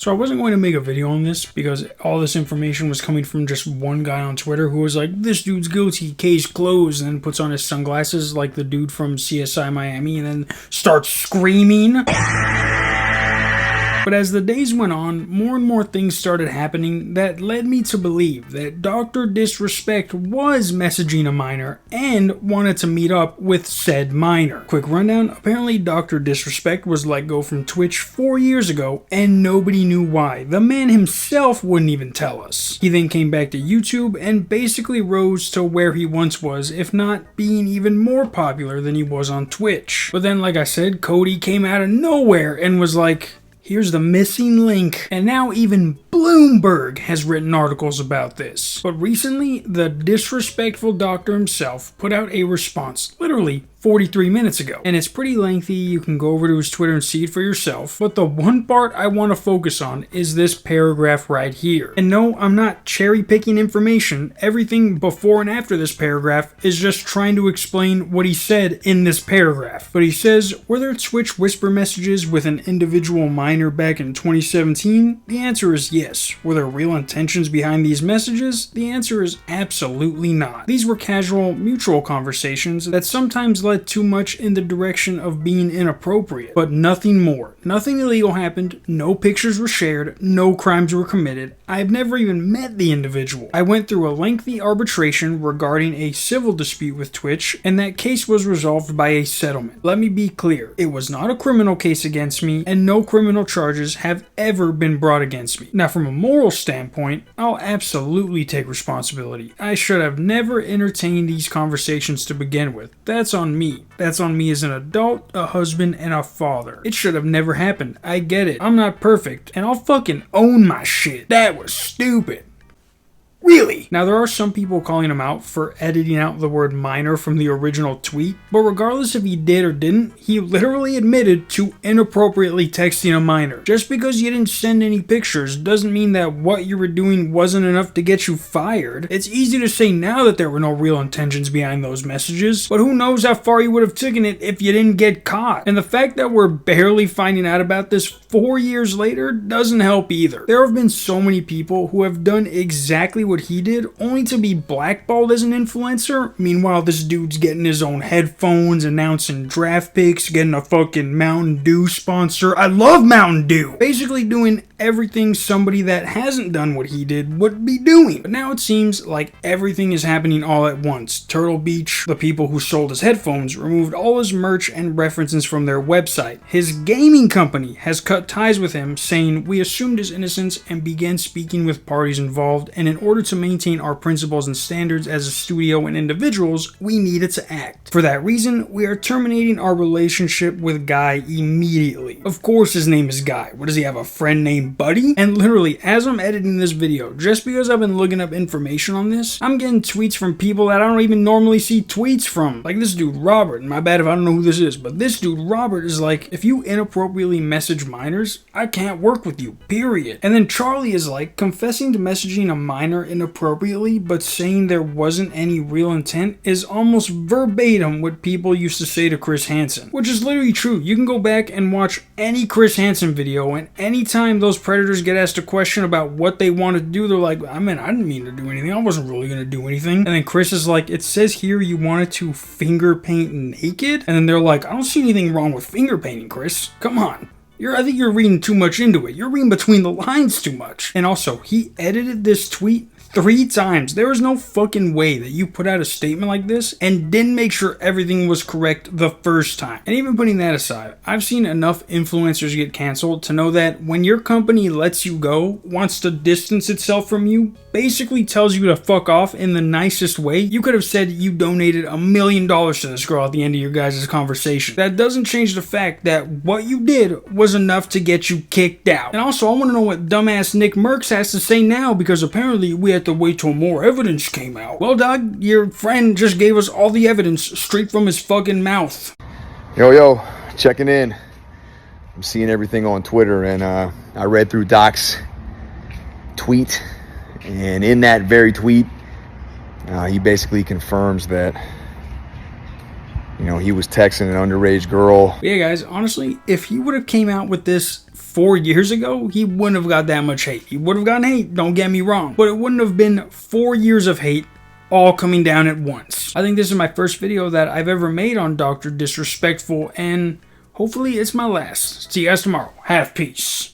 So I wasn't going to make a video on this because all this information was coming from just one guy on Twitter who was like, this dude's guilty, case closed, and then puts on his sunglasses like the dude from CSI Miami and then starts screaming. But as the days went on, more and more things started happening that led me to believe that Dr. Disrespect was messaging a minor and wanted to meet up with said minor. Quick rundown, apparently Dr. Disrespect was let go from Twitch 4 years ago and nobody knew why. The man himself wouldn't even tell us. He then came back to YouTube and basically rose to where he once was, if not being even more popular than he was on Twitch. But then, like I said, Cody came out of nowhere and was like, here's the missing link. And now even Bloomberg has written articles about this. But recently, the disrespectful doctor himself put out a response, literally 43 minutes ago. And it's pretty lengthy, you can go over to his Twitter and see it for yourself. But the one part I want to focus on is this paragraph right here. And no, I'm not cherry picking information. Everything before and after this paragraph is just trying to explain what he said in this paragraph. But he says, were there Twitch whisper messages with an individual minor back in 2017? The answer is yes. Were there real intentions behind these messages? The answer is absolutely not. These were casual, mutual conversations that sometimes led too much in the direction of being inappropriate, but nothing more. Nothing illegal happened, no pictures were shared, no crimes were committed. I've never even met the individual. I went through a lengthy arbitration regarding a civil dispute with Twitch, and that case was resolved by a settlement. Let me be clear, it was not a criminal case against me, and no criminal charges have ever been brought against me. Now, from a moral standpoint, I'll absolutely take responsibility. I should have never entertained these conversations to begin with. That's on me. That's on me as an adult, a husband, and a father. It should have never happened. I get it. I'm not perfect, and I'll fucking own my shit. That was stupid. Really? Now, there are some people calling him out for editing out the word minor from the original tweet, but regardless if he did or didn't, he literally admitted to inappropriately texting a minor. Just because you didn't send any pictures doesn't mean that what you were doing wasn't enough to get you fired. It's easy to say now that there were no real intentions behind those messages, but who knows how far you would have taken it if you didn't get caught. And the fact that we're barely finding out about this 4 years later doesn't help either. There have been so many people who have done exactly what he did, only to be blackballed as an influencer. Meanwhile, this dude's getting his own headphones, announcing draft picks, getting a fucking Mountain Dew sponsor. I love Mountain Dew! Basically doing everything somebody that hasn't done what he did would be doing. But now it seems like everything is happening all at once. Turtle Beach, the people who sold his headphones, removed all his merch and references from their website. His gaming company has cut ties with him, saying, we assumed his innocence and began speaking with parties involved, and in order to maintain our principles and standards as a studio and individuals, we needed to act. For that reason, we are terminating our relationship with Guy immediately. Of course his name is Guy. What, does he have a friend named Buddy? And literally, as I'm editing this video, just because I've been looking up information on this, I'm getting tweets from people that I don't even normally see tweets from. Like this dude Robert, and my bad if I don't know who this is, but this dude Robert is like, if you inappropriately message minors, I can't work with you, period. And then Charlie is like, confessing to messaging a minor inappropriately, but saying there wasn't any real intent is almost verbatim what people used to say to Chris Hansen, which is literally true. You can go back and watch any Chris Hansen video, and anytime those predators get asked a question about what they want to do, they're like, I didn't mean to do anything. I wasn't really going to do anything. And then Chris is like, it says here you wanted to finger paint naked? And then they're like, I don't see anything wrong with finger painting, Chris. Come on. I think you're reading too much into it. You're reading between the lines too much. And also, he edited this tweet 3 times. There was no fucking way that you put out a statement like this and didn't make sure everything was correct the first time. And even putting that aside, I've seen enough influencers get canceled to know that when your company lets you go, wants to distance itself from you, basically tells you to fuck off in the nicest way, you could have said you donated $1 million to this girl at the end of your guys' conversation. That doesn't change the fact that what you did was enough to get you kicked out. And also, I want to know what dumbass Nick Merckx has to say now, because apparently we had to wait till more evidence came out. Well, dog, your friend just gave us all the evidence straight from his fucking mouth. Yo, checking in. I'm seeing everything on Twitter, and I read through Doc's tweet, and in that very tweet, he basically confirms that, he was texting an underage girl. Yeah, guys, honestly, if he would have came out with this 4 years ago, he wouldn't have got that much hate. He would have gotten hate, don't get me wrong, but it wouldn't have been 4 years of hate all coming down at once. I think this is my first video that I've ever made on Dr. Disrespectful, and hopefully it's my last. See you guys tomorrow. Have peace.